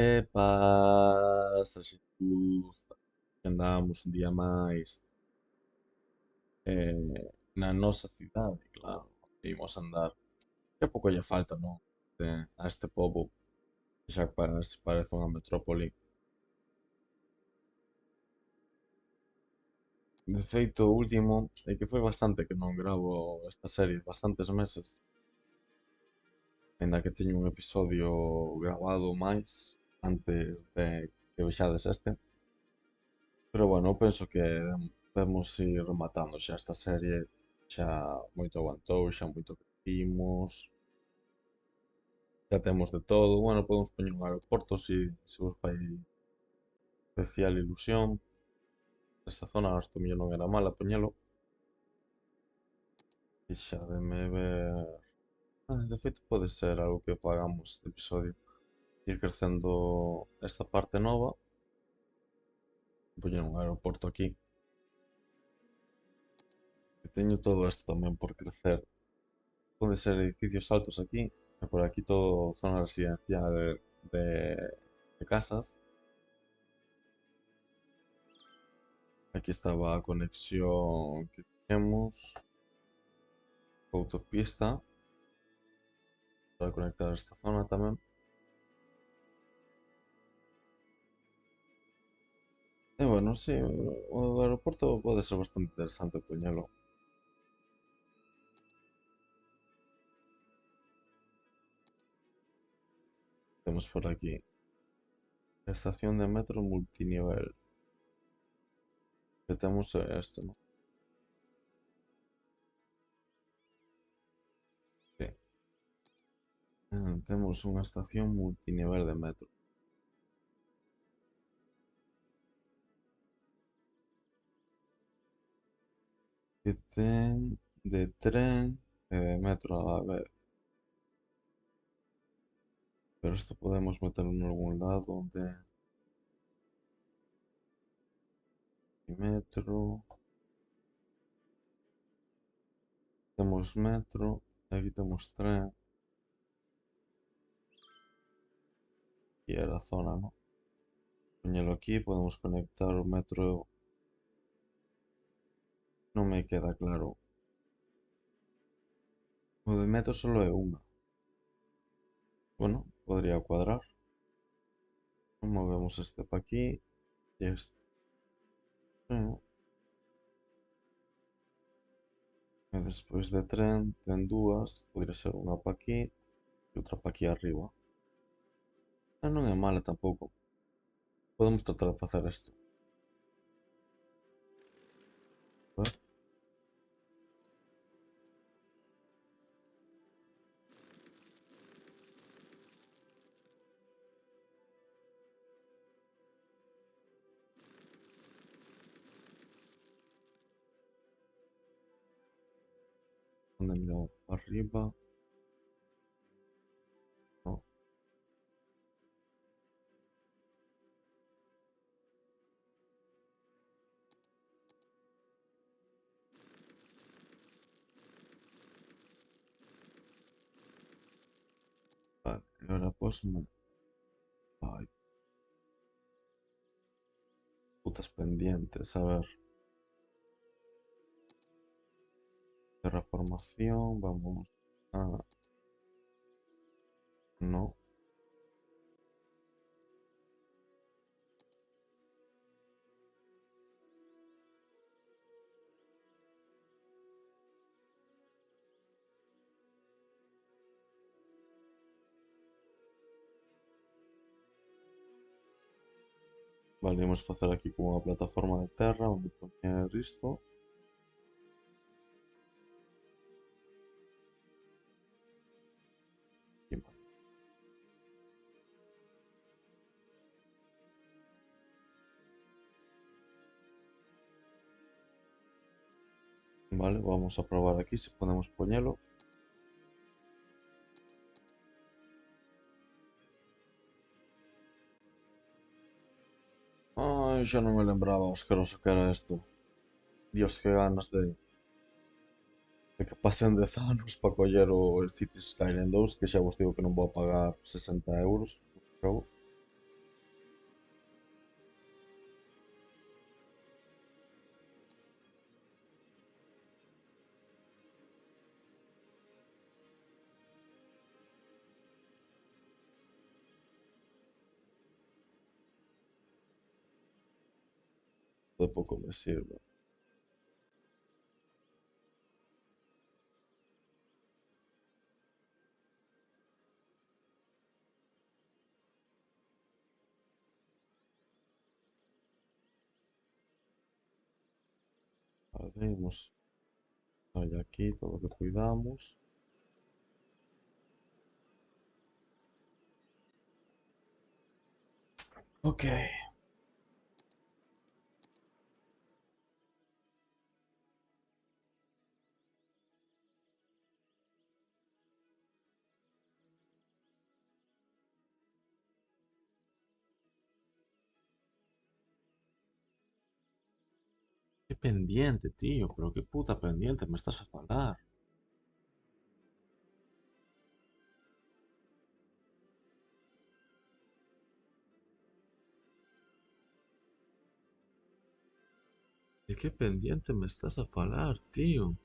Que pasa, Jesus? Andamos un día máis na nosa cidade, claro. Imos andar. Que pouco lle falta, non? A este pobo que xa parece unha metrópoli. De feito, o último é que foi bastante que non gravo esta serie, bastantes meses. Ainda que teño un episodio grabado máis antes de que vexades este. Pero bueno, penso que debemos ir rematando xa esta serie. Xa moito aguantou, xa moito que vimos, xa temos de todo. Bueno, podemos poñer un aeroporto se vos fai especial ilusión. Esta zona hasta mellor non era mala poñelo. E xa de me ver... de feito pode ser algo que pagamos este episodio. Ir crecendo esta parte nova. Poñer un aeroporto aquí. E teño todo isto tamén por crecer. Pode ser edificios altos aquí. E por aquí todo zona residencial de, de casas. Aquí estaba a conexión que temos. Autopista. Para conectar esta zona tamén. E bueno, sí, o aeroporto pode ser bastante interesante poñelo. Temos por aquí estación de metro multinivel. Que temos isto, non? Sí. Temos unha estación multinivel de metro. Que ten de tren e de metro a vez. Pero isto podemos meterlo en algún lado de metro. Temos metro, aquí temos tren. E era a zona, non? Poñelo aquí, podemos conectar o metro. Non me queda claro. O de metro solo é unha. Bueno, podría cuadrar. Movemos este para aquí e este. E despois de tren ten dúas, podría ser unha para aquí e outra para aquí arriba. Non é mala tampouco. Podemos tratar de facer isto. A ver. Onde mirar para arriba. No. Vale, e agora posme. Ai, putas pendientes, a ver. Terraformación, vamos a... No. Vale, vamos facer aquí como unha plataforma de terra onde poñer isto. E vale. Vale, vamos a probar aquí se podemos poñelo. Ai, xa non me lembraba o asqueroso que era isto. Dios, que ganas de que pasen 10 anos para coller el Cities Skyline 2, que xa vos digo que non vou a pagar 60 euros. Pero, de poco me sirve. Haremos hay aquí todo lo que cuidamos. Ok. Qué pendiente, tío, pero qué puta pendiente me estás a falar. ¿De qué pendiente me estás a falar, tío?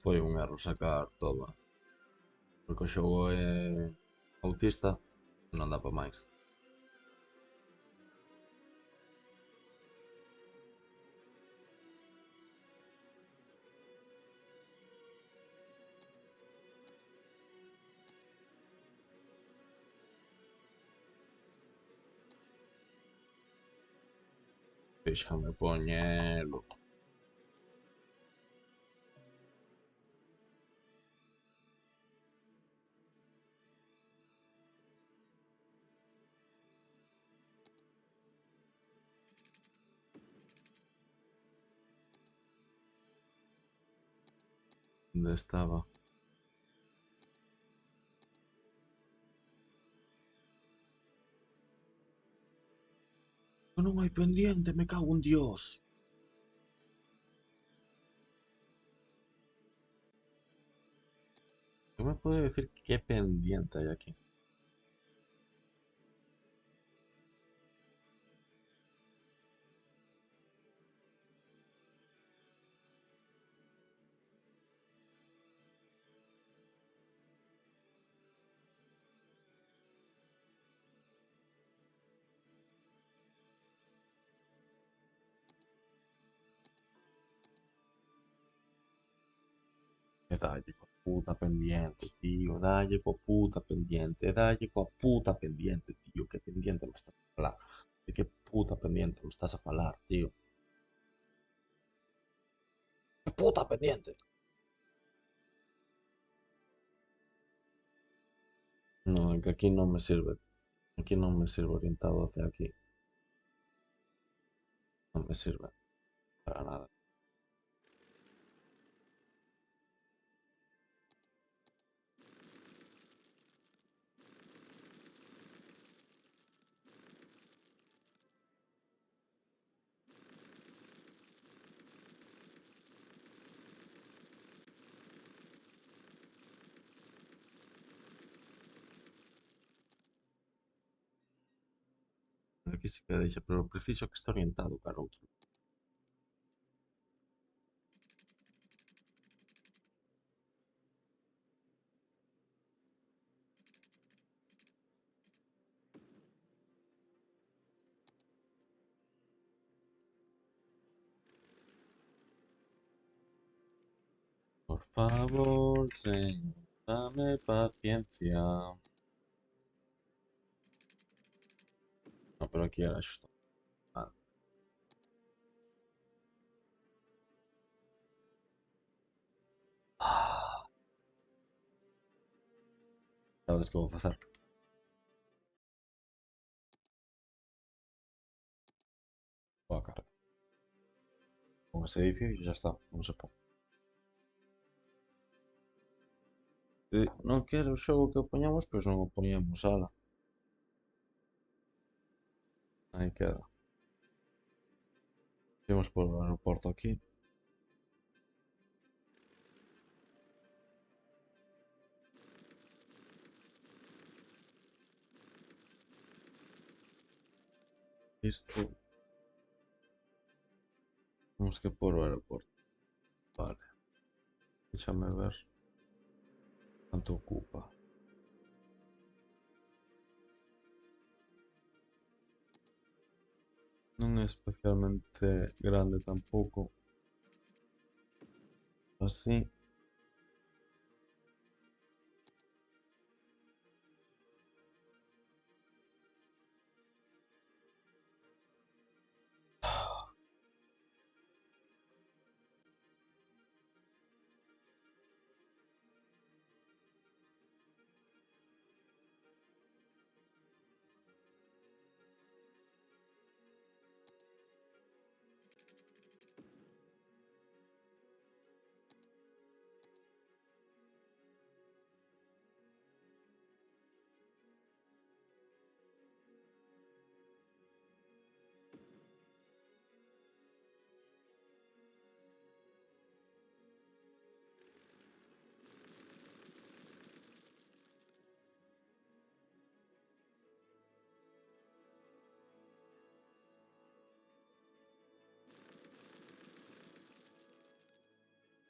Foi un erro sacar todo. Porque o xogo é autista, non dá para máis. Déjame poñelo. Onde estaba? Non hai pendiente, me cago en Dios. ¿Qué me puede decir qué pendiente hay aquí? E dalle coa puta pendiente, tío. Dalle coa puta pendiente. Dalle coa puta pendiente, tío. Que pendiente me estás a falar? De que puta pendiente me estás a falar, tío? Que puta pendiente? No, que aquí no me sirve. Aquí no me sirve orientado hacia aquí. No me sirve para nada. Aquí sí que deixa, pero preciso que esté orientado para outro. Por favor, Señor, dame paciencia. No, pero aquí era xusto. Ah, sabes que vou facer? Boa cara. Con ese edificio ya está, non se pon. Se non quere o xogo que o poñamos, pois non o poñemos, ala. Aí queda. Imos por o aeroporto aquí. Isto. Temos que por o aeroporto. Vale. Déjame ver cuánto ocupa. No es especialmente grande tampoco. Así.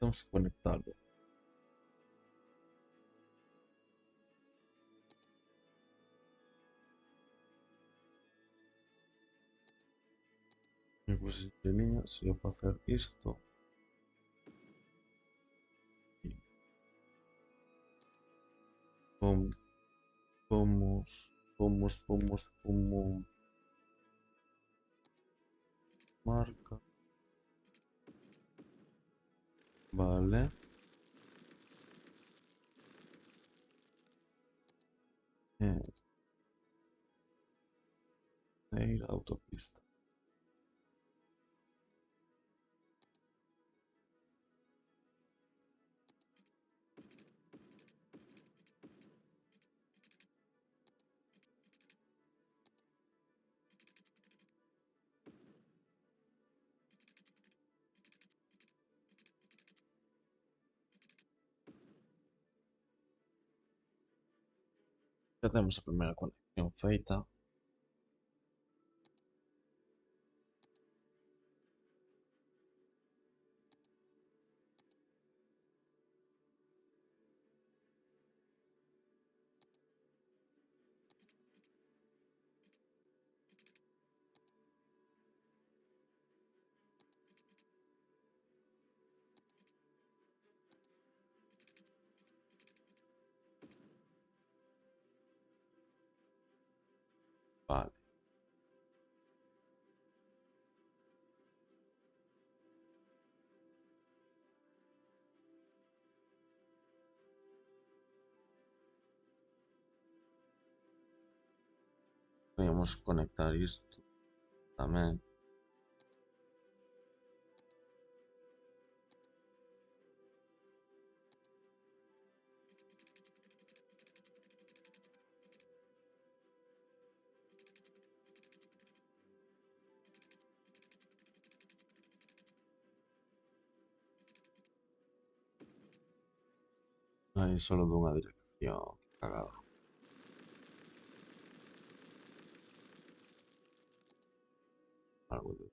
Vamos a conectarlo. E pues en línea sería para hacer esto. Y como marca. Vale. Ir a autopista. Ya tenemos a primeira conexión feita. Vale. Podemos conectar isto tamén. Aí solo dunha dirección. Que cagada. Algo de...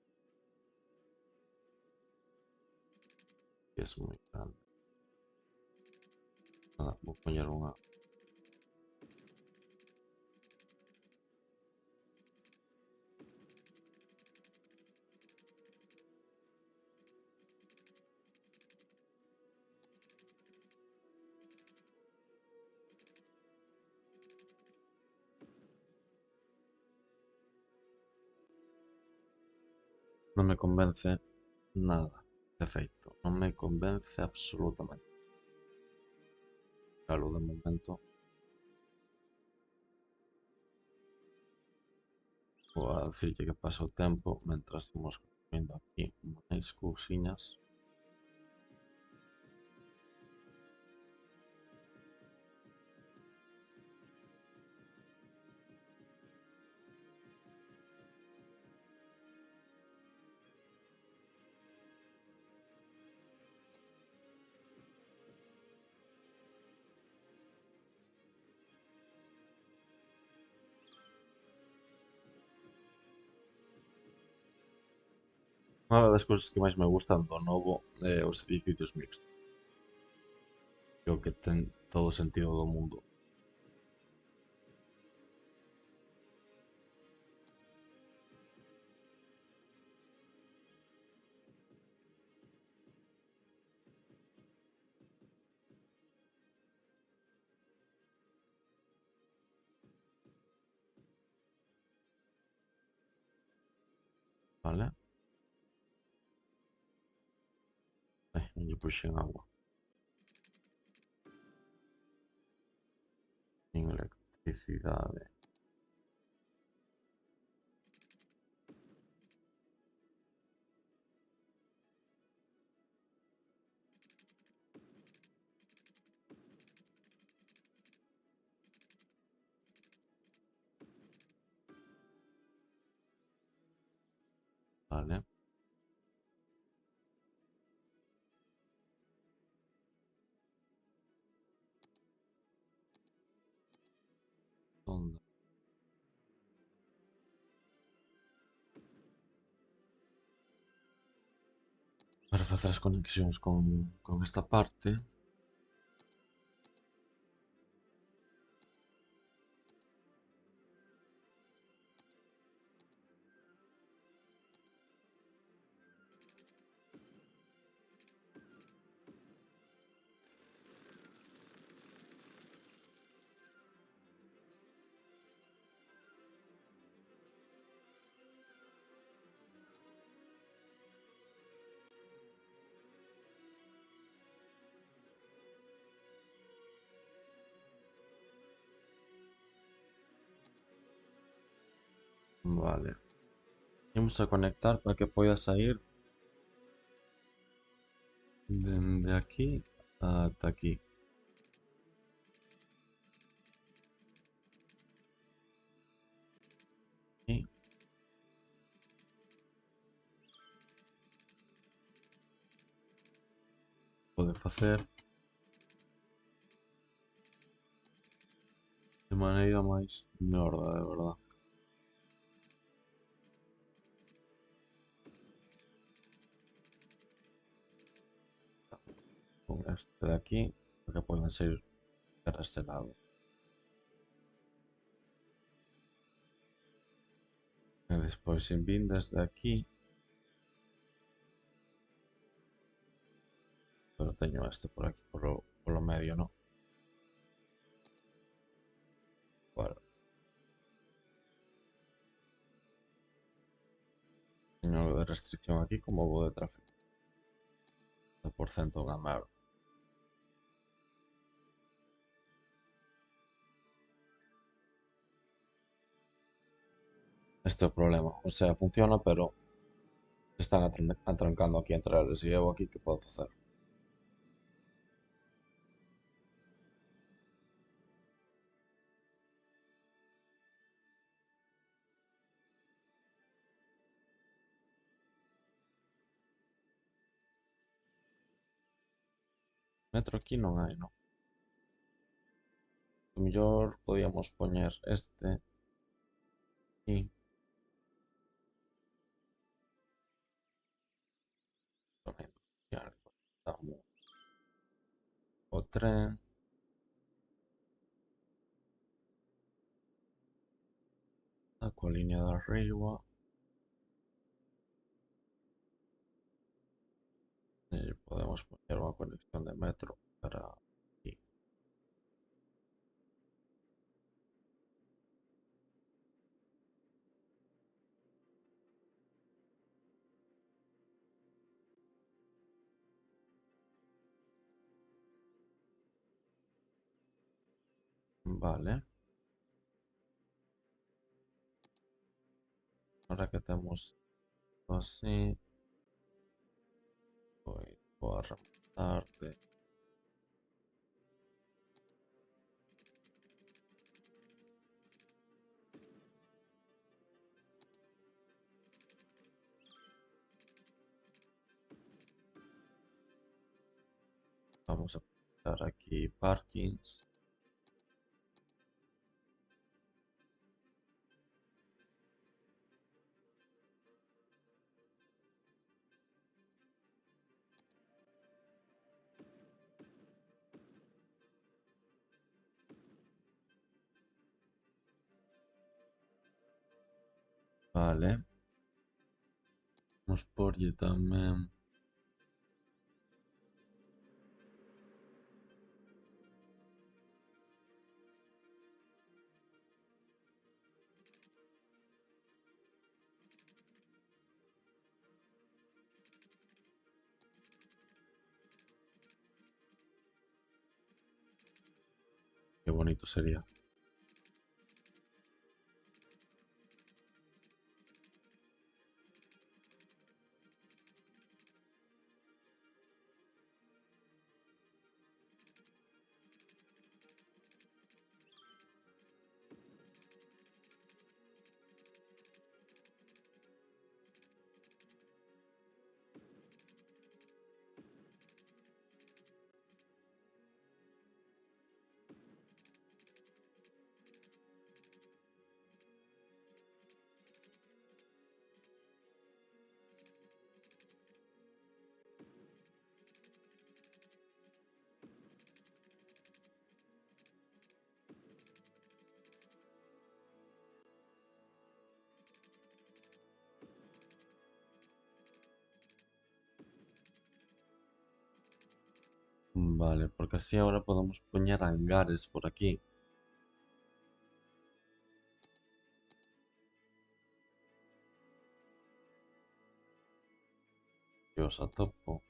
que es moi grande. Nada, vou poñer unha... Non me convence nada. De feito, non me convence absolutamente. Claro, de momento vou a dicirlle que pasa o tempo mentras imos construindo aquí máis cousiñas. Unha das cousas que máis me gustan do novo é os edificios mixtos. creo que ten todo sentido do mundo. Vale? Ai, non lle puxen agua. Nin electricidade. Vale. Onde? Para facer as conexións con esta parte. Vale. Vamos a conectar para que poida sair dende aquí ata aquí. E pode facer de maneira máis ñorda, de verdad. Con este de aquí, para que poden sair para este lado. E despois, se vin desde aquí, pero teño este por aquí, polo medio, ¿no? Bueno, teño de restricción aquí como vou de tráfico. 100% ganar. Este é o problema. O sea, funciona, pero se están atrancando aquí entre eles. E eu aquí que podo facer? Metro aquí non hai, non? O mellor podíamos poñer este aquí. Zona industrial. Conectamos o tren. Saco a línea de arriba. E podemos poñer unha conexión de metro para aquí. Vale. Ahora que temos así, vou a remontarte. Vamos a apuntar aquí parkings. Vale. Vamos por allí también. Qué bonito sería. Vale, porque así ahora podemos poner hangares por aquí. Que os atopo.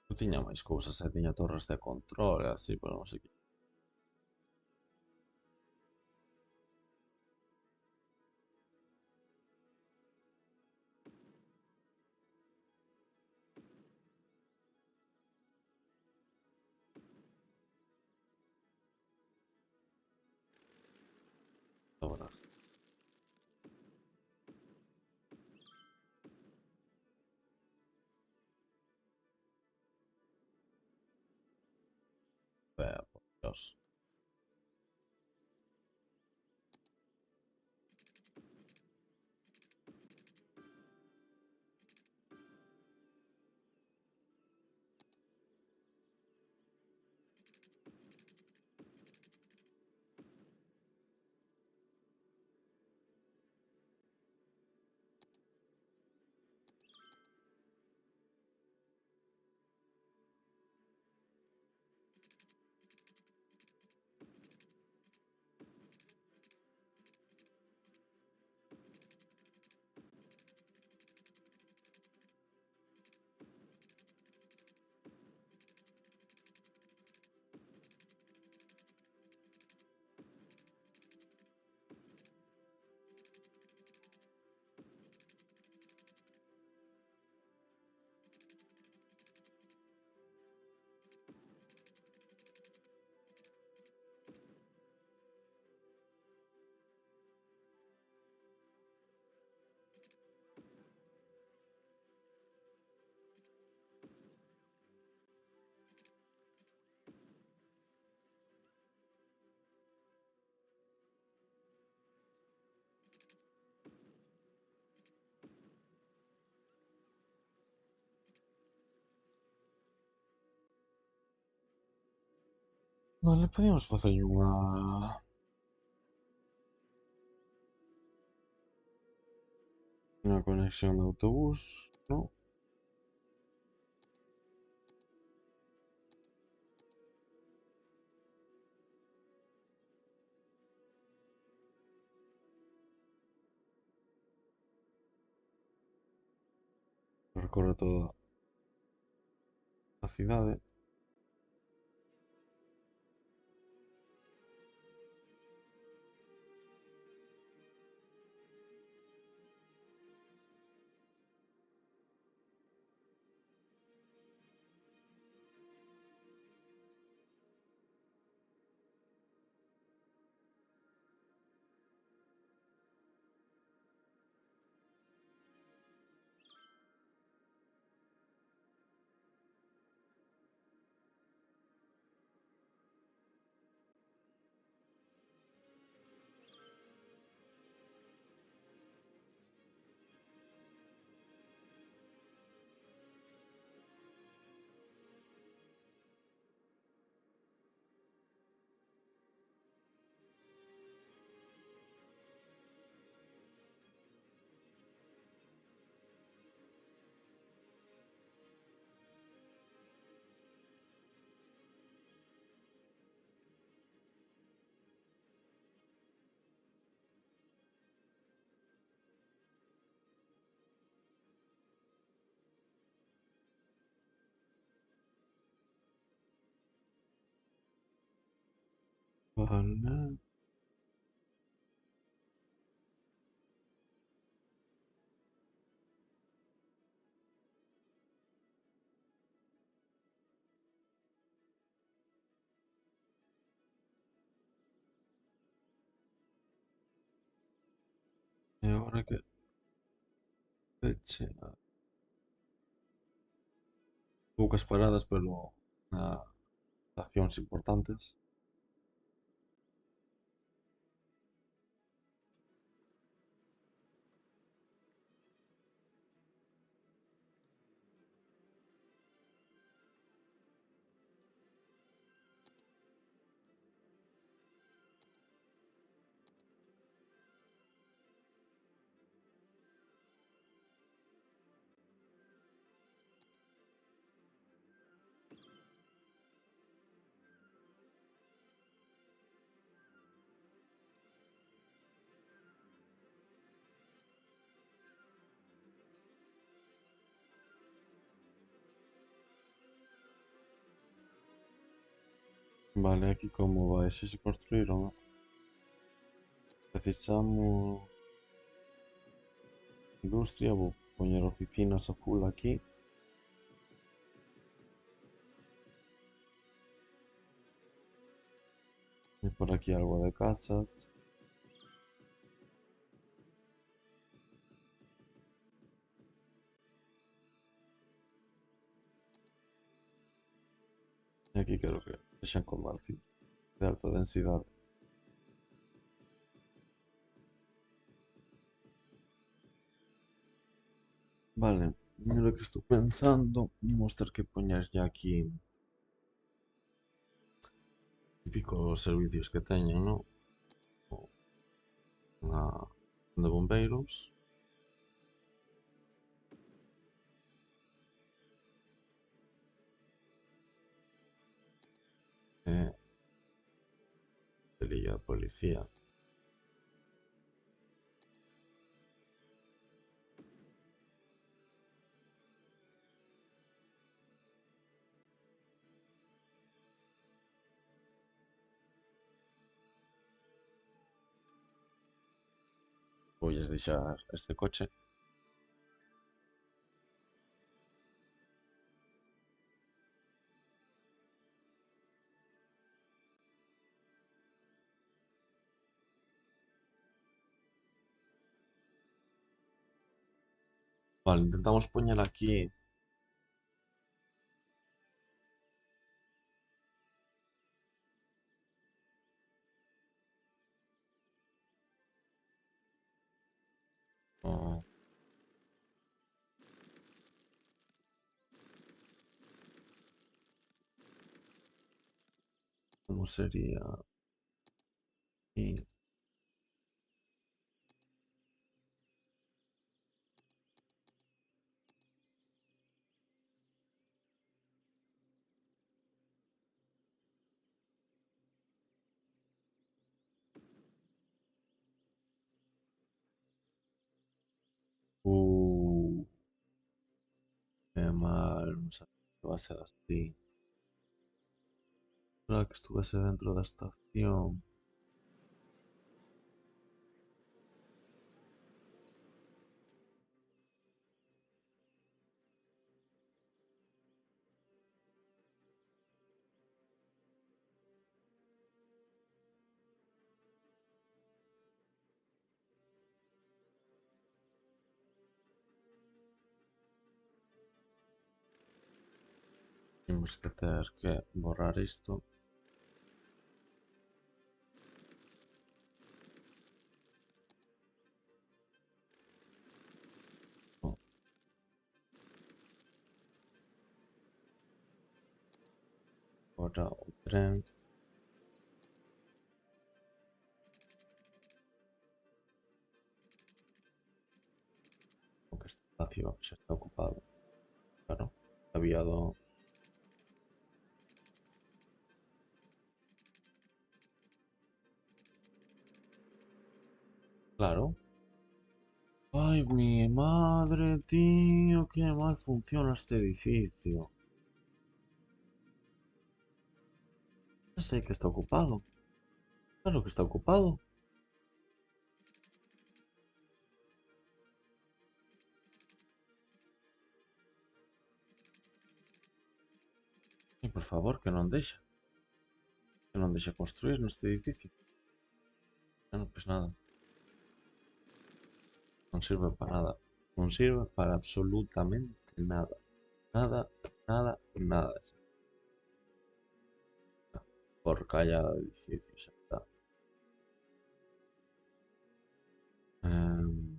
Eu tiña máis cousas, tiña torres de control e así, pero non sei que. Ahora, por Dios. Vale, podíamos facer unha conexión de autobús, non? Recorre toda a cidade. Vale. Y ahora que fecha. Pocas paradas, pero estaciones importantes. Vale, aquí como vai, se se construíron. Precisamos industria, vou poñer oficinas a full aquí. E por aquí algo de casas. E aquí quero que sexan comercios de alta densidade. Vale, mira que estou pensando, vamos ter que poñer ya aquí típicos servicios que teñen, ¿no? Unha de bombeiros. E de policía. Voulles deixar este coche. Vale, intentamos poñer aquí. Oh, como sería aquí. Uh, qué mal, non sabía que va a ser así. Para que estuviese dentro da estación. Temos que ter que borrar isto. Oh, ahora o tren. Porque este espacio xa está ocupado. Claro, había do. Claro. Ay, mi madre, tío, qué mal funciona este edificio. Ya sé que está ocupado. Claro que está ocupado. Y por favor, que non deixa construir neste edificio. Bueno, pues nada, non sirve para nada. Non sirve para absolutamente nada. Nada, nada, nada. Por calla de edificio, xa está. Em,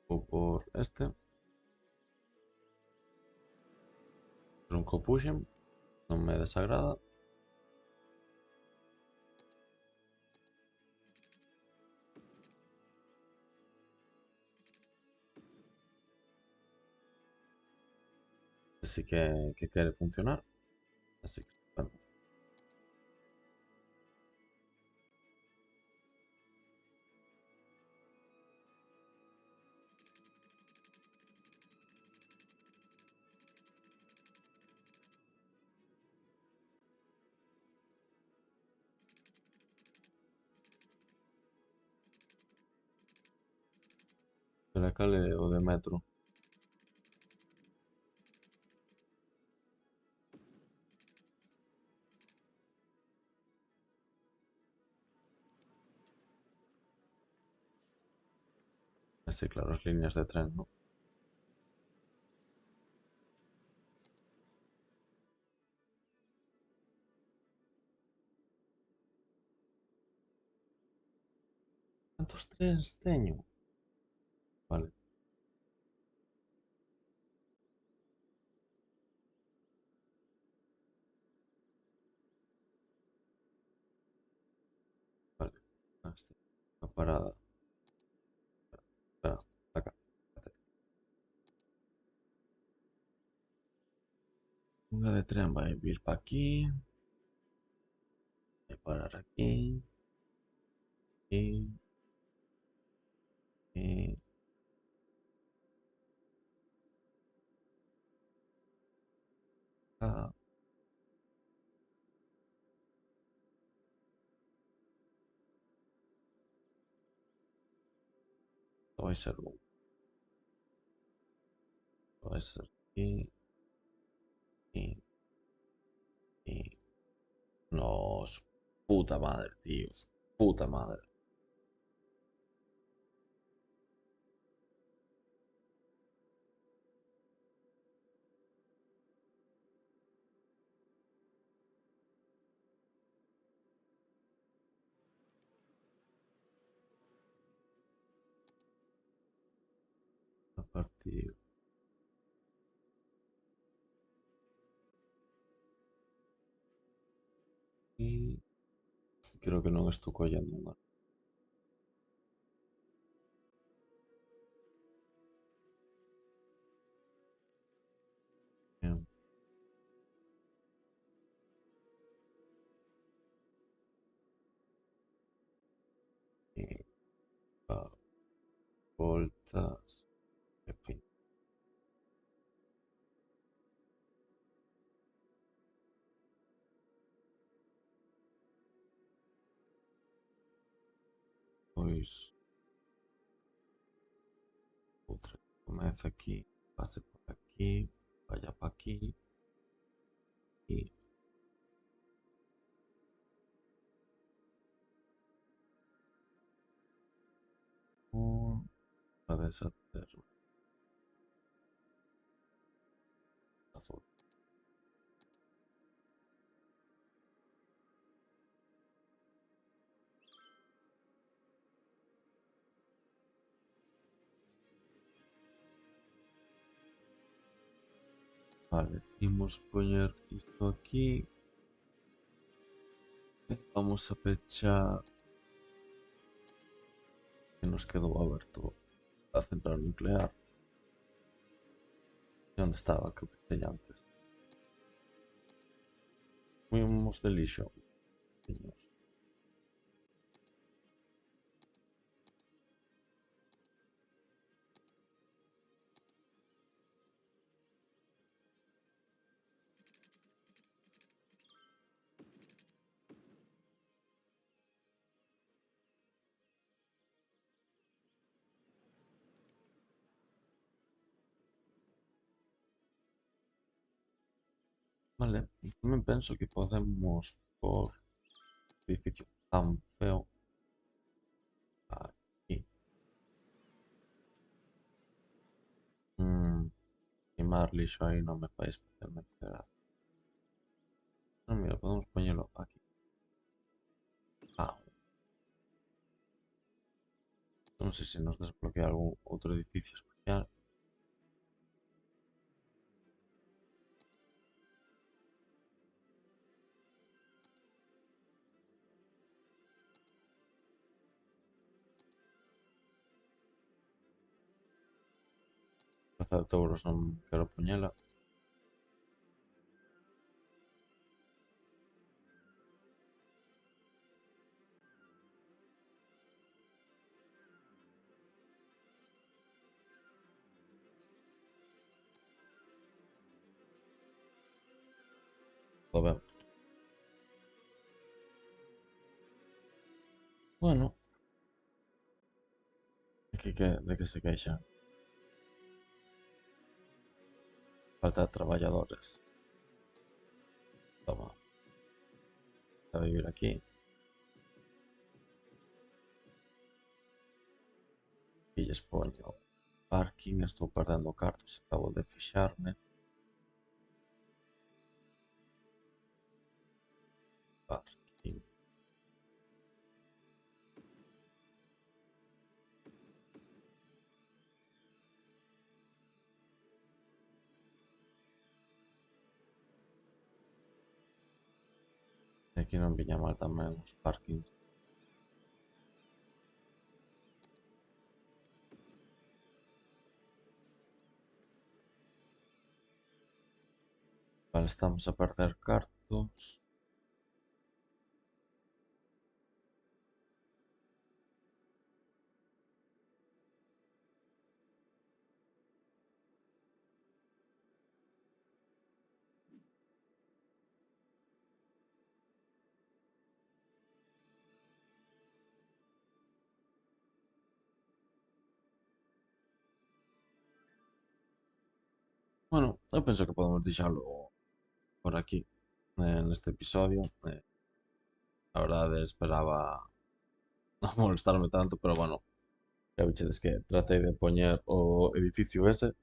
Vou por este. Tronco puxen. Non me desagrada. Así que quere funcionar. Así que, bueno. Pero cale o de metro. Así, claro, as líneas de tren, ¿no? Cantos trens teño? Vale, vale. Está parada. Espera, acá. Unha de tren vai vir para aquí. Vai parar aquí. Y, y acá. Esto vai ser un. Esto vai ser aquí. Y, y. No, su puta madre, tío. Su puta madre. A partir. Y creo que non estou collendo unha. Bien. Y va, voltas. E fin. Pois outra. Comeza aquí. Pase por aquí. Vaya para aquí. Y. A deshacer. Azul. Vale, imos poñer isto aquí. Vamos a pechar que nos quedou aberto a central nuclear. E onde estaba que pechei antes? Fuimos de lixo. Tiños. Vale, tamén penso que podemos por edificio tan feo aquí. Mm, quemar lixo aí non me fai especialmente gracia. No, mira, podemos poñelo aquí. Ah, non sei se nos desbloquea algún outro edificio especial. Praza de Touros non quero poñela. A ver. Bueno, de que se queixan. Falta de traballadores. Toma, a vivir aquí. E lles poño parking. Estou perdendo cartos. Acabo de fixarme. Parking. E aquí non viña mal tamén os parkings. Vale, estamos a perder cartos. Bueno, eu penso que podemos deixalo por aquí neste episodio. A verdade esperaba non molestarme tanto, pero bueno, xa vichedes que tratei de poñer o edificio ese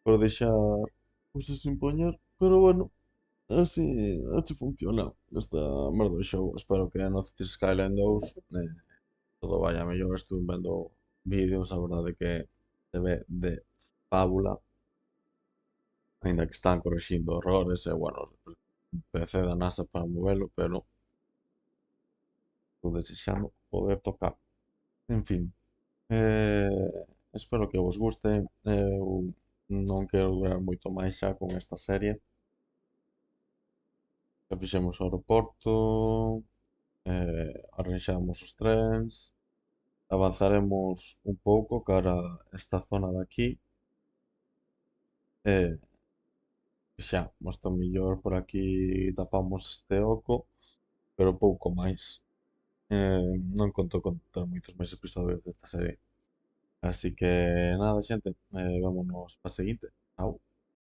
por deixar cousas sin poñer, pero bueno, así, así funciona esta merda de show. Espero que no Cities Skyline 2 todo vaya mellor. Estuve vendo vídeos, a verdade que se ve de fábula, ainda que están corrixindo errores e, bueno, PC da NASA para movelo, pero estou desexando poder tocar. En fin, espero que vos guste. Eu non quero durar moito máis xa con esta serie. Já fixemos o aeroporto, arranxamos os trens, avanzaremos un pouco cara a esta zona de aquí. E xa, mosto mellor por aquí tapamos este oco, pero pouco máis. Non conto con ter moitos máis episodios desta serie. Así que nada, xente, vámonos para a seguinte.